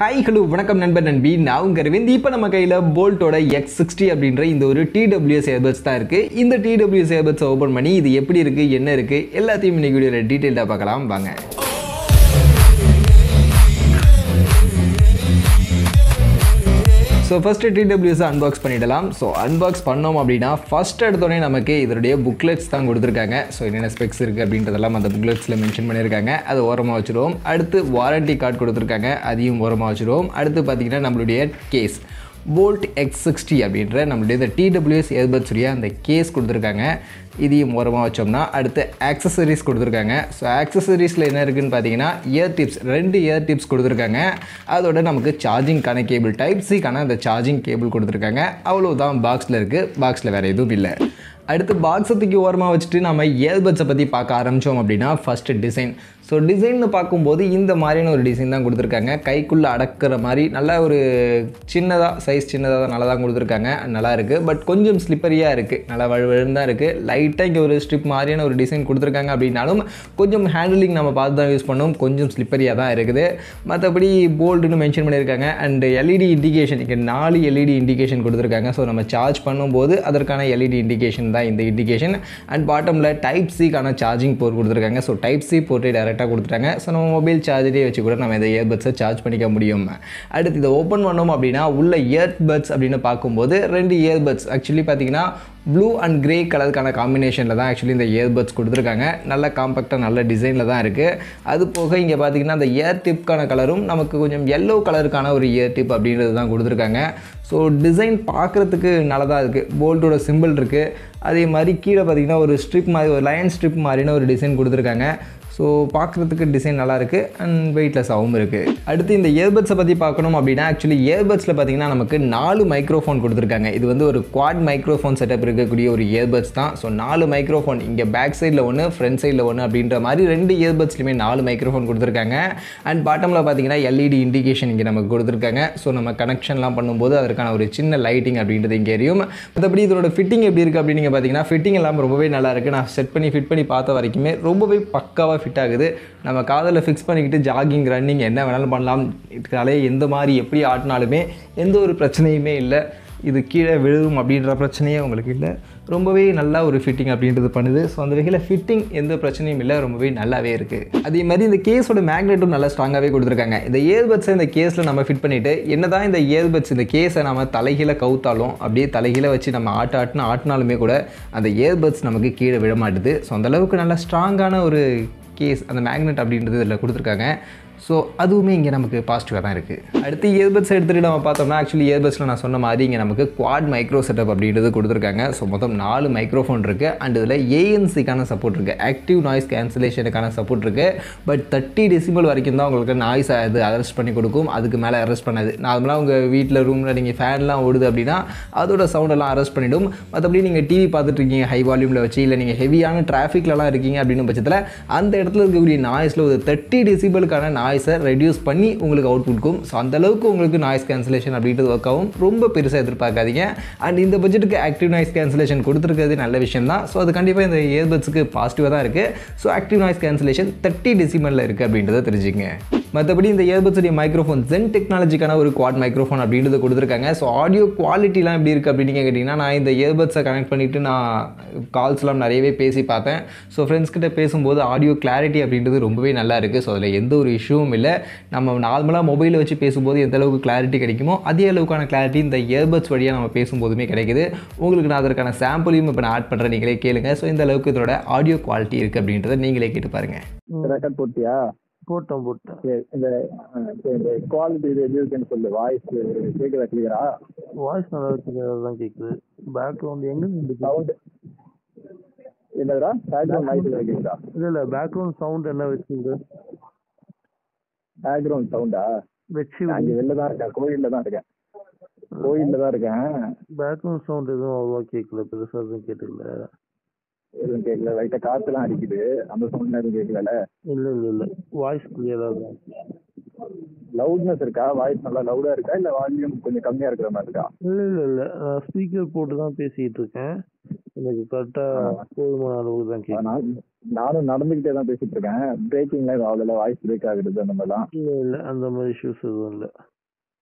Hi, hello, வணக்கம் நண்பர் நண்பி. நான் உங்க அரவிந்த். இப்போ நம்ம கையில Boult X60 அப்படிங்கற இந்த ஒரு TWS earbuds தான் இருக்கு. இந்த TWS earbuds ஓபன் பண்ணி இது எப்படி இருக்கு, என்ன இருக்கு எல்லாத்தையும் இந்த வீடியோல டீடைலா பார்க்கலாம் வாங்க. So first TWS unbox பண்ணிடலாம். So unbox பண்ணோம் அப்படினா first எடுத்தோனே நமக்கு இதோட booklets தான் கொடுத்திருக்காங்க. So என்னென்ன ஸ்பெக்ஸ் இருக்கு அப்படின்றதெல்லாம் அந்த bookletsல மென்ஷன் பண்ணிருக்காங்க. அது ஓரமா வச்சிரோம். அடுத்து வாரண்டி கார்டு கொடுத்திருக்காங்க. அதையும் ஓரமா வச்சிரோம். அடுத்து பாத்தீங்கன்னா நம்மளுடைய கேஸ் Boult X60 அப்படின்ற நம்மளுடைய இந்த TWS earbuds உடைய அந்த கேஸ் கொடுத்திருக்காங்க. இதையும் ஓரமா வச்சோம்னா அடுத்து ஆக்சஸரீஸ் கொடுத்திருக்காங்க. ஸோ ஆக்சஸரீஸில் என்ன இருக்குன்னு பார்த்தீங்கன்னா இயர் டிப்ஸ் 2 இயர் டிப்ஸ் கொடுத்துருக்காங்க. அதோட நமக்கு சார்ஜிங்கான கேபிள் டைப் சிக்கான அந்த சார்ஜிங் கேபிள் கொடுத்துருக்காங்க. அவ்வளோதான் பாக்ஸில் இருக்குது. பாக்ஸில் வேறு எதுவும் இல்லை. அடுத்து பாக்ஸை தூக்கி ஓரமாக வச்சுட்டு நம்ம இயர்பட்ஸை பற்றி பார்க்க ஆரம்பித்தோம் அப்படின்னா ஃபஸ்ட்டு டிசைன். ஸோ டிசைன்னு பார்க்கும்போது இந்த மாதிரியான ஒரு டிசைன் தான் கொடுத்துருக்காங்க. கைக்குள்ளே அடக்கிற மாதிரி நல்லா ஒரு சின்னதாக சைஸ் சின்னதாக நல்லா தான் கொடுத்துருக்காங்க. நல்லா இருக்குது. பட் கொஞ்சம் ஸ்லிப்பரியாக இருக்குது. நல்லா வழுவழுன்னு தான் இருக்குது. லைட்டாக இங்கே ஒரு ஸ்ட்ரிப் மாதிரியான ஒரு டிசைன் கொடுத்துருக்காங்க அப்படின்னாலும் கொஞ்சம் ஹேண்டிலிங் நம்ம பார்த்து தான் யூஸ் பண்ணோம். கொஞ்சம் ஸ்லிப்பரியாக தான் இருக்குது. மற்றபடி போல்டுன்னு மென்ஷன் பண்ணியிருக்காங்க. அண்ட் எல்இடி இண்டிகேஷன் இங்கே 4 எல்இடி இண்டிகேஷன் கொடுத்துருக்காங்க. ஸோ நம்ம சார்ஜ் பண்ணும்போது அதற்கான எல்இடி இண்டிகேஷன் தான் இந்த இண்டிகேஷன். அண்ட் பாட்டமில் டைப் சிக்கான சார்ஜிங் போர்ட் கொடுத்துருக்காங்க. ஸோ டைப் சி போர்ட்டை டேரெக்டாக கொடுத்துட்டாங்க. ஸோ நம்ம மொபைல் சார்ஜரே வச்சு கூட நம்ம இந்த இயர்பட்ஸை சார்ஜ் பண்ணிக்க முடியும். அடுத்து இதை ஓப்பன் பண்ணோம் அப்படின்னா உள்ள இயர்பட்ஸ் அப்படின்னு பார்க்கும்போது 2 இயர்பட்ஸ் ஆக்சுவலி பார்த்தீங்கன்னா ப்ளூ அண்ட் கிரே கலருக்கான காம்பினேஷனில் தான் ஆக்சுவலி இந்த இயர்பட்ஸ் கொடுத்துருக்காங்க. நல்ல காம்பேக்டாக நல்ல டிசைனில் தான் இருக்குது. அது போக இங்கே பார்த்தீங்கன்னா அந்த இயர் டிப்கான கலரும் நமக்கு கொஞ்சம் எல்லோ கலருக்கான ஒரு இயர் டிப் அப்படின்றது தான் கொடுத்துருக்காங்க. ஸோ டிசைன் பார்க்குறதுக்கு நல்லா தான் இருக்குது. போல்ட்டோட சிம்பிள் இருக்குது. அதே மாதிரி கீழே பார்த்தீங்கன்னா ஒரு ஸ்ட்ரிப் மாதிரி ஒரு லைன் ஸ்ட்ரிப் மாதிரியான ஒரு டிசைன் கொடுத்துருக்காங்க. ஸோ பார்க்குறதுக்கு டிசைன் நல்லாயிருக்கு அண்ட் வெயிட்லெஸ்ஸாகவும் இருக்குது. அடுத்து இந்த இயர்பட்ஸை பற்றி பார்க்கணும் அப்படின்னா ஆக்சுவலி இயர்பட்ஸில் பார்த்தீங்கன்னா நமக்கு 4 மைக்ரோஃபோன் கொடுத்துருக்காங்க. இது வந்து ஒரு குவாட் மைக்ரோஃபோன் செட்டப் இருக்கக்கூடிய ஒரு இயர்பட்ஸ் தான். ஸோ 4 மைக்ரோஃபோன் இங்கே பேக் சைடில் ஒன்று ஃப்ரண்ட் சைடில் ஒன்று அப்படின்ற மாதிரி 2 இயர்பட்ஸ்லையுமே 4 மைக்ரோஃபோன் கொடுத்துருக்காங்க. அண்ட் பாட்டமில் பார்த்தீங்கன்னா எல்இடி இண்டிகேஷன் இங்கே நமக்கு கொடுத்துருக்காங்க. ஸோ நம்ம கனெக்ஷன்லாம் பண்ணும்போது அதற்கான ஒரு சின்ன லைட்டிங் அப்படின்றது இங்கே எரியும். மற்றபடி இதோட ஃபிட்டிங் எப்படி இருக்குது அப்படின்னு நீங்கள் பார்த்தீங்கன்னா ஃபிட்டிங் எல்லாம் ரொம்பவே நல்லா இருக்குது. நான் ஃபிட் பண்ணி பார்த்த வரைக்குமே ரொம்பவே பக்காவாக ஃபிட் ஆகுது. நம்ம காதில் ஃபிக்ஸ் பண்ணிக்கிட்டு ஜாகிங் ரன்னிங் என்ன வேணாலும் பண்ணலாம். இதுக்காலே எந்த மாதிரி எப்படி ஆட்டினாலுமே எந்த ஒரு பிரச்சனையுமே இல்லை. இது கீழே விழுவும் அப்படின்ற பிரச்சனையே உங்களுக்கு இல்லை. ரொம்பவே நல்லா ஒரு ஃபிட்டிங் அப்படின்றது பண்ணுது. ஸோ அந்த வகையில் ஃபிட்டிங் எந்த பிரச்சனையும் இல்லை. ரொம்பவே நல்லாவே இருக்குது. அதே மாதிரி இந்த கேஸோட மேக்னெட்டும் நல்லா ஸ்ட்ராங்காகவே கொடுத்துருக்காங்க. இந்த இயர்பட்ஸை இந்த கேஸில் நம்ம ஃபிட் பண்ணிவிட்டு என்ன தான் இந்த இயர்பட்ஸ் இந்த கேஸை நம்ம தலைகீழ கவுத்தாலும் அப்படியே தலைகீழ வச்சு நம்ம ஆட்டினாலுமே கூட அந்த இயர்பட்ஸ் நமக்கு கீழே விழ மாட்டுது. ஸோ அந்தளவுக்கு நல்லா ஸ்ட்ராங்கான ஒரு கேஸ் அந்த மேக்னெட் அப்படின்றது இதில் கொடுத்துருக்காங்க. ஸோ அதுவுமே இங்கே நமக்கு பாசிட்டிவாக தான் இருக்குது. அடுத்து இயர்பட்ஸ் எடுத்துகிட்டு நம்ம பார்த்தோம்னா ஆக்சுவலி இயர்பட்ஸில் நான் சொன்ன மாதிரி இங்கே நமக்கு குவாட் மைக்ரோ செட்டப் அப்படின்றது கொடுத்துருக்காங்க. ஸோ மொத்தம் 4 மைக்ரோஃபோன் இருக்குது. அண்ட் இதில் ஏஎன்சிக்கான சப்போர்ட் இருக்குது. ஆக்டிவ் நாய்ஸ் கேன்சலேஷனுக்கான சப்போர்ட் இருக்குது. பட் 30 டெசிபல் வரைக்கும் தான் உங்களுக்கு நாய்ஸ் அது அரெஸ்ட் பண்ணி கொடுக்கும். அதுக்கு மேலே அரெஸ்ட் பண்ணாது. நார்மலாக உங்கள் வீட்டில் ரூமில் நீங்கள் ஃபேன்லாம் ஓடுது அப்படின்னா அதோட சவுண்டெல்லாம் அரெஸ்ட் பண்ணிவிடும். மற்றபடி நீங்கள் டிவி பார்த்துட்ருக்கீங்க ஹை வால்யூமில் வச்சு இல்லை நீங்கள் ஹெவியான டிராஃபிக்லலாம் இருக்கீங்க அப்படின்னு பட்சத்தில் அந்த இடத்துல இருக்கக்கூடிய நாய்ஸில் ஒரு 30 டெசிபலுக்கான நாய்ஸை ரெடியூஸ் பண்ணி உங்களுக்கு அவுட்புட்க்கும். ஸோ அந்தளவுக்கு உங்களுக்கு நாய்ஸ் கேன்சலேஷன் அப்படின்றது ஒர்க் ஆகும். ரொம்ப பெருசாக எதிர்பார்க்காதீங்க. அண்ட் இந்த பட்ஜெட்டுக்கு ஆக்டிவ் நாய்ஸ் கேன்சலேஷன் கொடுத்துருக்கிறது நல்ல விஷயம் தான். ஸோ அது கண்டிப்பாக இந்த இயர்பட்ஸுக்கு பாசிட்டிவாக தான் இருக்குது. ஸோ ஆக்டிவ் நாய்ஸ் கேன்சலேஷன் 30 டெசிமலில் இருக்குது அப்படின்றத தெரிஞ்சுங்க. மற்றபடி இந்த இயர்பட்ஸுடைய மைக்ரோஃபோன் Zen டெக்னாலஜிக்கான ஒரு குவாட் மைக்ரோஃபோன் அப்படின்றது கொடுத்துருக்காங்க. ஸோ ஆடியோ குவாலிட்டிலாம் எப்படி இருக்குது அப்படின்னு கேட்டிங்கன்னா நான் இந்த இயர்பட்ஸை கனெக்ட் பண்ணிவிட்டு நான் கால்ஸ்லாம் நிறையவே பேசி பார்த்தேன். ஸோ ஃப்ரெண்ட்ஸ் கிட்ட பேசும்போது ஆடியோ கிளாரிட்டி அப்படின்றது ரொம்பவே நல்லா இருக்குது. ஸோ அதில் எந்த ஒரு இஷ்யூவும் இல்லை. நம்ம நார்மலாக மொபைலை வச்சு பேசும்போது எந்த அளவுக்கு கிளாரிட்டி கிடைக்குமோ அதே அளவுக்கான கிளாரிட்டி இந்த இயர்பட்ஸ் வழியாக நம்ம பேசும்போதுமே கிடைக்குது. உங்களுக்கு நான் அதற்கான சாம்பிளையும் இப்போ நான் ஆட் பண்ணுறேன். நீங்களே கேளுங்க. ஸோ இந்த அளவுக்கு இதோட ஆடியோ குவாலிட்டி இருக்குது அப்படின்றத நீங்களே கேட்டு பாருங்கள். ரெக்கார்ட் போட்டியா? போட்டோம். இந்த குவாலிட்டி இது எப்படி இருக்குன்னு சொல்லு. வாய்ஸ் கேட்குதா கிளியரா? வாய்ஸ் நல்லா கிளியரா தான் கேட்குது. பேக்ரவுண்ட் எங்க சவுண்ட் என்னடா? பேக்ரவுண்ட் நாய்ஸ் கேட்குதா? இல்லை பேக்ரவுண்ட் சவுண்ட் என்ன வச்சுங்க? பேக்ரவுண்ட் சவுண்டா வச்சு அங்கே வெளில தான் இருக்கேன். கோயிலில் தான் இருக்கேன். பேக்ரவுண்ட் சவுண்ட் எதுவும் அவ்வளோவா கேட்கல. பெருசாக எதுவும் எதுவும் கேட்கல. லைட்டாக காற்றுலாம் அடிக்குது. அந்த சவுண்ட் எதுவும் கேட்கல. இல்லை வாய்ஸ் கிளியராக தான். லவுட்னஸ் இருக்கா? வாய்ஸ் நல்லா லவுடாக இருக்கா இல்லை வால்யூம் கொஞ்சம் கம்மியாக இருக்கிற மாதிரி இருக்கா? இல்லை ஸ்பீக்கர் போட்டு தான் பேசிகிட்டு இருக்கேன். எனக்கு கரெக்டாக போதுமான அளவுக்கு தான் கேட்கும். நானும் நடந்துகிட்டே தான் பேசிட்டு இருக்கேன். பிரேக்கிங்லாம் ஆகல, வாய்ஸ் பிரேக் ஆகுது அந்த மாதிரிலாம். இல்ல அந்த மாதிரி இஷ்யூஸ் எதுவும் இல்லை.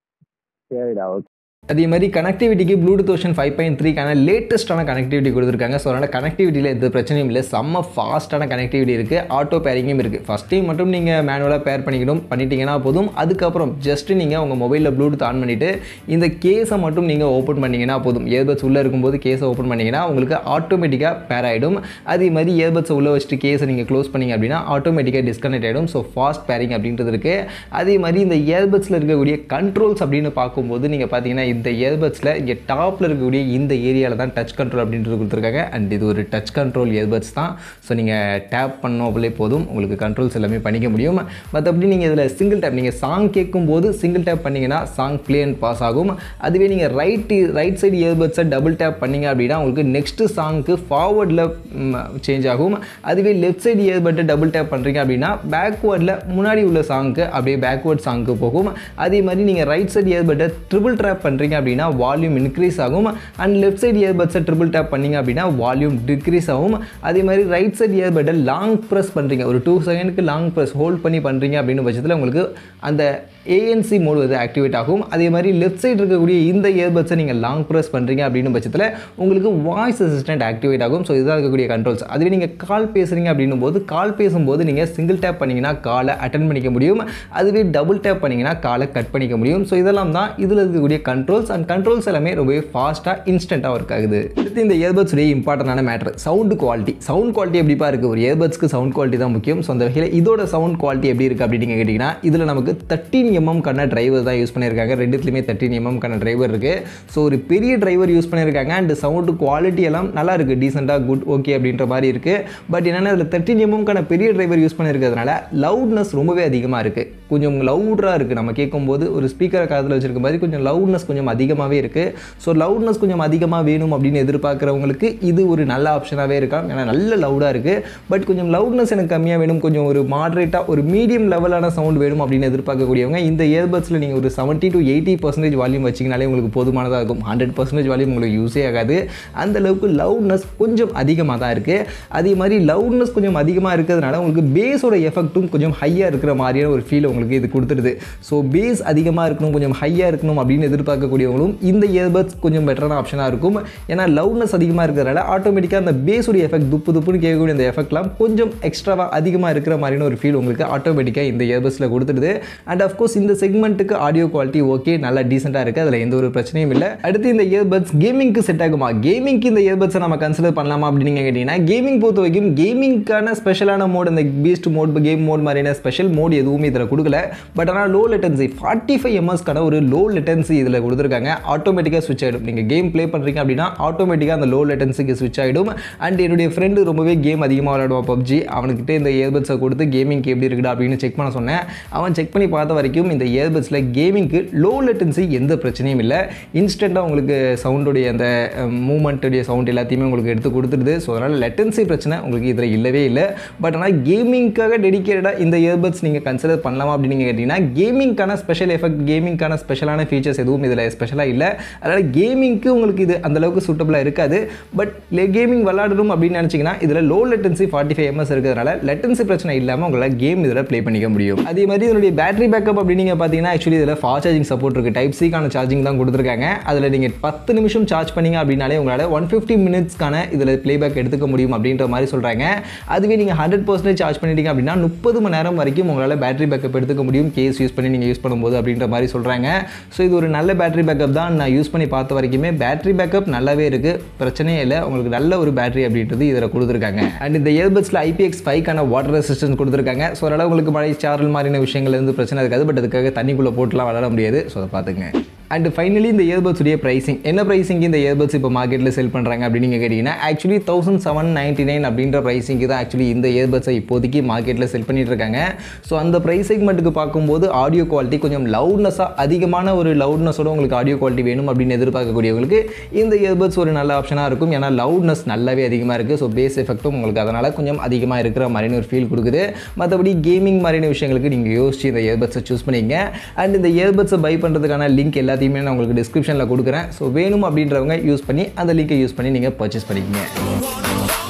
சரிடா. அதே மாதிரி கனெக்டிவிட்டிக்கு ப்ளூடூத் வெர்ஷன் 5.3க்கான லேட்டஸ்ட்டான கனெக்டிவிட்டி கொடுத்துருக்காங்க. ஸோ அதனால் கனெக்டிவிட்டியில் எந்த பிரச்சனையும் இல்லை, செம்ம ஃபாஸ்ட்டான கனெக்டிவிட்டி இருக்குது, ஆட்டோ பேரிங்கும் இருக்குது. ஃபஸ்ட் டைம் மட்டும் நீங்கள் மேனுவலாக பேர் பண்ணிட்டீங்கன்னா போதும். அதுக்கப்புறம் ஜஸ்ட்டு நீங்கள் உங்கள் மொபைலில் ப்ளூடூத் ஆன் பண்ணிவிட்டு இந்த கேஸை மட்டும் நீங்கள் ஓப்பன் பண்ணிங்கன்னா போதும். இயர்பட்ஸ் உள்ளே இருக்கும்போது கேஸை ஓப்பன் பண்ணிங்கன்னா உங்களுக்கு ஆட்டோமேட்டிக்காக பேர் ஆகிடும். அதே மாதிரி இயர்பட்ஸை உள்ளே வச்சுட்டு கேஸை நீங்கள் க்ளோஸ் பண்ணிங்க அப்படின்னா ஆட்டோமேட்டிக்காக டிஸ்கனெக்ட் ஆகிடும். ஸோ ஃபாஸ்ட் பேரிங் அப்படின்றது இருக்குது. அதே மாதிரி இந்த இயர்பட்ஸில் இருக்கக்கூடிய கண்ட்ரோல்ஸ் அப்படின்னு பார்க்கும்போது நீங்கள் பார்த்தீங்கன்னா இந்த இயர்பட்ஸில் இங்கே டாப்பில் இருக்கக்கூடிய இந்த ஏரியாவில் தான் டச் கண்ட்ரோல் அப்படின்றது கொடுத்துருக்காங்க. அண்ட் இது ஒரு டச் கண்ட்ரோல் இயர்பட்ஸ் தான். ஸோ நீங்கள் டேப் பண்ணோம் அப்படியே போதும், உங்களுக்கு கண்ட்ரோல்ஸ் எல்லாமே பண்ணிக்க முடியும். மற்றபடி நீங்கள் இதில் சிங்கிள் டேப், நீங்கள் சாங் கேட்கும்போது சிங்கிள் டேப் பண்ணிங்கன்னா சாங் ப்ளே அண்ட் பாஸ் ஆகும். அதுவே நீங்கள் ரைட் சைடு இயர்பட்ஸை டபுள் டேப் பண்ணிங்க அப்படின்னா உங்களுக்கு நெக்ஸ்ட்டு சாங்க்கு ஃபார்வர்டில் சேஞ்ச் ஆகும். அதுவே லெஃப்ட் சைடு இயர்பட்டை டபுள் டேப் பண்ணுறீங்க அப்படின்னா பேக்வேர்டில் முன்னாடி உள்ள சாங்க்கு அப்படியே பேக்வேர்ட் சாங்க்கு போகும். அதே மாதிரி நீங்கள் ரைட் சைடு இயர்பட்டை ட்ரிபிள் டேப் பண்ணுறீங்க அப்படின்னா வால்யூம் இன்க்ரீஸ் ஆகும். அண்ட் லெஃப்ட் சைடு இயர்பட்ஸை ட்ரிபிள் டேப் பண்ணிங்க அப்படின்னா வால்யூம் டிக்ரீஸ் ஆகும். அதே மாதிரி ரைட் சைடு இயர்பட்டை லாங் ப்ரெஸ் பண்ணுறீங்க, ஒரு 2 செகண்டுக்கு லாங் ப்ரெஸ் ஹோல்ட் பண்ணி பண்ணுறீங்க அப்படின்னு பட்சத்தில் உங்களுக்கு அந்த ANC மோடு வந்து ஆக்டிவேட் ஆகும். அதே மாதிரி லெஃப்ட் சைடு இருக்கக்கூடிய இந்த இயர்பட்ஸை நீங்கள் லாங் ப்ரெஸ் பண்ணுறீங்க அப்படின்னு பட்சத்தில் உங்களுக்கு வாய்ஸ் அசிஸ்டன்ட் ஆக்டிவேட் ஆகும். ஸோ இதுதான் இருக்கக்கூடிய கண்ட்ரோல்ஸ். அதுவே நீங்கள் கால் பேசுகிறீங்க அப்படின்னும் போது கால் பேசும்போது நீங்கள் சிங்கிள் டேப் பண்ணிங்கன்னா காலை அட்டன் பண்ணிக்க முடியும். அதுவே டபுள் டேப் பண்ணிங்கன்னா காலை கட் பண்ணிக்க முடியும். ஸோ இதெல்லாம் தான் இதில் இருக்கக்கூடிய கண்ட்ரோல்ஸ். அண்ட் கண்ட்ரோல்ஸ் எல்லாமே ரொம்பவே ஃபாஸ்ட்டாக இன்ஸ்டண்ட்டாக ஒர்க் ஆகுது. அடுத்து இந்த இயர்பட்ஸுடைய இம்பார்ட்டண்டான matter sound quality. Sound quality எப்படிப்பா இருக்குது? ஒரு இயர்பட்ஸ்க்கு சவுண்ட் குவாலிட்டி தான் முக்கியம். ஸோ அந்த வகையில் இதோட சவுண்ட் குவாலிட்டி எப்படி இருக்குது அப்படின்னு கேட்டிங்கன்னா இதில் நமக்கு 13 mm கான டிரைவர் தான் யூஸ் பண்ணியிருக்காங்க. ரெண்டுத்துலையுமே 13 mm கான டிரைவர் இருக்குது. ஸோ ஒரு பெரிய டிரைவர் யூஸ் பண்ணியிருக்காங்க. அண்ட் சவுண்டு குவாலிட்டி எல்லாம் நல்லா இருக்குது, டீசெண்டாக குட் ஓகே அப்படின்ற மாதிரி இருக்குது. பட் என்னென்னா இதில் 13 mm கான பெரிய டிரைவர் யூஸ் பண்ணியிருக்கிறதுனால லவுட்னஸ் ரொம்பவே அதிகமாக இருக்குது. கொஞ்சம் லவுடாக இருக்குது. நம்ம கேட்கும்போது ஒரு ஸ்பீக்கரை காதில் வச்சிருக்க மாதிரி கொஞ்சம் லவுட்னஸ் கொஞ்சம் அதிகமாகவே இருக்குது. ஸோ லவுட்னஸ் கொஞ்சம் அதிகமாக வேணும் அப்படின்னு எதிர்பார்க்குறவங்களுக்கு இது ஒரு நல்ல ஆப்ஷனாகவே இருக்கலாம். ஏன்னா நல்ல லவுடாக இருக்குது. பட் கொஞ்சம் லவுட்னஸ் எனக்கு கம்மியாக வேணும், கொஞ்சம் ஒரு மாட்ரேட்டாக ஒரு மீடியம் லெவலான சவுண்ட் வேணும் அப்படின்னு எதிர்பார்க்கக்கூடியவங்க இந்த இயர்பட்ஸில் நீங்கள் ஒரு 70 to 80% வால்யூம் வச்சிங்கனாலே உங்களுக்கு போதுமானதாக இருக்கும். 100% வால்யூம் உங்களுக்கு யூஸே ஆகாது. அந்த அளவுக்கு லவுட்னஸ் கொஞ்சம் அதிகமாக தான் இருக்குது. அதே மாதிரி லவுட்னஸ் கொஞ்சம் அதிகமாக இருக்கிறதுனால உங்களுக்கு பேஸோட எஃபெக்ட்டும் கொஞ்சம் ஹையாக இருக்கிற மாதிரியான ஒரு ஃபீல் உங்களுக்கு இது கொடுத்துருது. ஸோ பேஸ் அதிகமாக இருக்கணும், கொஞ்சம் ஹையாக இருக்கணும் அப்படின்னு எதிர்பார்க்கக்கூடியவங்களும் இந்த இயர்பட்ஸ் கொஞ்சம் பெட்டரான ஆப்ஷனாக இருக்கும். ஏன்னா லவுட்னஸ் அதிகமாக இருக்கிறதுனால ஆட்டோமேட்டிக்காக அந்த பேஸோட எஃபெக்ட் துப்புன்னு கேட்கக்கூடிய அந்த எஃபெக்ட்லாம் கொஞ்சம் எக்ஸ்ட்ராவாக அதிகமாக இருக்கிற மாதிரியான ஒரு ஃபீல் உங்களுக்கு ஆட்டோமேட்டிக்காக இந்த இயர்பட்ஸில் கொடுத்துருது. அண்ட் அஃப்கோர்ஸ் இந்த செக்மெண்ட்டுக்கு ஆடியோ குவாலிட்டி ஓகே, நல்லா டீசெண்டாக இருக்குது, அதில் எந்த ஒரு பிரச்சனையும் இல்லை. அடுத்து இந்த இயர்பட்ஸ் கேமிங்க்கு செட் ஆகுமா? கேமிங்க்கு இந்த இயர்பட்ஸை நம்ம கன்சிடர் பண்ணலாமா அப்படின்னு கேட்டிங்கன்னா கேமிங் பொறுத்த வரைக்கும் கேமிங்கான ஸ்பெஷலான மோட், இந்த பீஸ்ட் மோட், கேம் மோட் மாதிரியான ஸ்பெஷல் மோட் எதுவுமே இதில் கொடுக்கல. பட் ஆனால் லோ லேட்டன்சி 45 ms ஒரு லோ லேட்டன்சி இதில் கொடுத்துருக்காங்க. ஆட்டோமேட்டிக்காக ஸ்விட்ச் ஆகிடும். நீங்கள் கேம் ப்ளே பண்ணுறீங்க அப்படின்னா ஆட்டோமேட்டிக்காக அந்த லோ லேட்டன்சிக்கு ஸ்விட்ச் ஆகிடும். அண்ட் என்னுடைய ஃப்ரெண்டு ரொம்பவே கேம் அதிகமாக விளையாடுவான், PUBG. அவனுக்கிட்ட இந்த இயர்பட்ஸை கொடுத்து கேமிங்க்கு எப்படி இருக்குடா அப்படின்னு செக் பண்ண சொன்னேன். அவன் செக் பண்ணி பார்த்த வரைக்கும் இந்த இயர்பட்ஸில் கேமிங்க்கு லோ லேட்டன்சி எந்த பிரச்சனையும் இல்லை. இன்ஸ்டண்ட்டாக உங்களுக்கு சவுண்டுடைய அந்த மூமெண்ட்டுடைய சவுண்ட் எல்லாத்தையுமே உங்களுக்கு எடுத்து கொடுத்துருது. ஸோ அதனால் லேட்டன்சி பிரச்சனை உங்களுக்கு இதில் இல்லவே இல்லை. பட் ஆனால் கேமிங்காக டெடிக்கேட்டடாக இந்த இயர்பட்ஸ் நீங்கள் கன்சிடர் பண்ணலாமா அப்படின்னு கேட்டிங்கன்னா கேமிங்கான ஸ்பெஷல் எஃபெக்ட், கேமிங்கான ஸ்பெஷலான ஃபீச்சர்ஸ் எதுவும் இதில் ஸ்பெஷலாக இல்லை. அதனால் கேமிங்க்கு உங்களுக்கு இது அந்தளவுக்கு சூட்டபுளாக இருக்காது. பட் கேமிங் விளாடணும் அப்படின்னு நினச்சிங்கன்னா இதில் லோ லேட்டன்சி 45 ms இருக்கிறதுனால லேட்டன்சி பிரச்சனை இல்லாமல் உங்களால் கேம் இதில் ப்ளே பண்ணிக்க முடியும். அதே மாதிரி இதனுடைய பேட்டரி பேக்கப் அப்படின்னு நீங்கள் பார்த்தீங்கன்னா ஆக்சுவலி இதில் ஃபாஸ்ட் சார்ஜிங் சப்போர்ட் இருக்குது. டைப் சிக்கான சார்ஜிங் தான் கொடுத்துருக்காங்க. அதில் நீங்கள் 10 நிமிஷம் சார்ஜ் பண்ணிங்க அப்படின்னாலே உங்களால் 150 minutesக்கான இதில் ப்ளேபேக் எடுத்துக்க முடியும் அப்படின்ற மாதிரி சொல்கிறாங்க. அதுவே நீங்கள் 100% சார்ஜ் பண்ணிட்டீங்க அப்படின்னா 30 மணி நேரம் வரைக்கும் உங்களால் பேட்டரி பேக்கப் எடுத்துக்க முடியும் கேஸ் யூஸ் பண்ணி நீங்கள் யூஸ் பண்ணும்போது அப்படின்ற மாதிரி சொல்கிறாங்க. ஸோ இது ஒரு நல்ல பேட்டரி பேக்கப் தான். நான் யூஸ் பண்ணி பார்த்த வரைக்குமே பேட்டரி பேக்கப் நல்லாவே இருக்குது, பிரச்சனையே இல்லை. உங்களுக்கு நல்ல ஒரு பேட்டரி அப்படின்றது இதில் கொடுத்துருக்காங்க. அண்ட் இந்த இயர்பட்ஸில் IPX5க்கான வாட்டர் ரெசிஸ்டன்ஸ் கொடுத்துருக்காங்க. ஸோ அதனால் உங்களுக்கு மழை சாரல் மாதிரியான விஷயங்கள் இருந்து பிரச்சனை இருக்காது. பட் அதுக்காக தண்ணிக்குள்ளே போட்டுலாம் விளாட முடியாது. ஸோ அதை பார்த்துங்க. அண்ட் ஃபைனலி இந்த இயர்பட்ஸுடைய ப்ரைசிங் என்ன ப்ரைசிங்கு இந்த இயர்பட்ஸ் இப்போ மார்க்கெட்டில் செல் பண்ணுறாங்க அப்படின்னு நீங்கள் கேட்டிங்கன்னா ஆக்சுவலி 1799 அப்படின்ற ப்ரைசிங்கு தான் ஆக்சுவலி இந்த இயர்பட்ஸை இப்போதைக்கு மார்க்கெட்டில் செல் பண்ணிட்டு இருக்காங்க. ஸோ அந்த ப்ரைஸ் செக்மெண்ட்டுக்கு பார்க்கும்போது ஆடியோ குவாலிட்டி கொஞ்சம் லவுட்னஸாக அதிகமான ஒரு லவுட்னஸோட உங்களுக்கு ஆடியோ குவாலிட்டி வேணும் அப்படின்னு எதிர்பார்க்கக்கூடியவங்களுக்கு இந்த இயர்பட்ஸ் ஒரு நல்ல ஆப்ஷனாக இருக்கும். ஏன்னா லவுட்னஸ் நல்லாவே அதிகமாக இருக்குது. ஸோ பேஸ் எஃபெக்ட்டும் உங்களுக்கு அதனால் கொஞ்சம் அதிகமாக இருக்கிற மாதிரின்னு ஒரு ஃபீல் கொடுக்குது. மற்றபடி கேமிங் மாதிரியான விஷயங்களுக்கு நீங்கள் யோசிச்சு இந்த இயர்பட்ஸை சூஸ் பண்ணிங்க. அண்ட் இந்த இயர்பட்ஸை பை பண்ணுறதுக்கான லிங்க் எல்லாத்தையுமே நான் உங்களுக்கு டிஸ்கிரிப்ஷனில் கொடுக்குறேன். ஸோ வேணும் அப்படின்றவங்க யூஸ் பண்ணி அந்த லிங்கை யூஸ் பண்ணி நீங்கள் பர்ச்சேஸ் பண்ணிக்கங்க.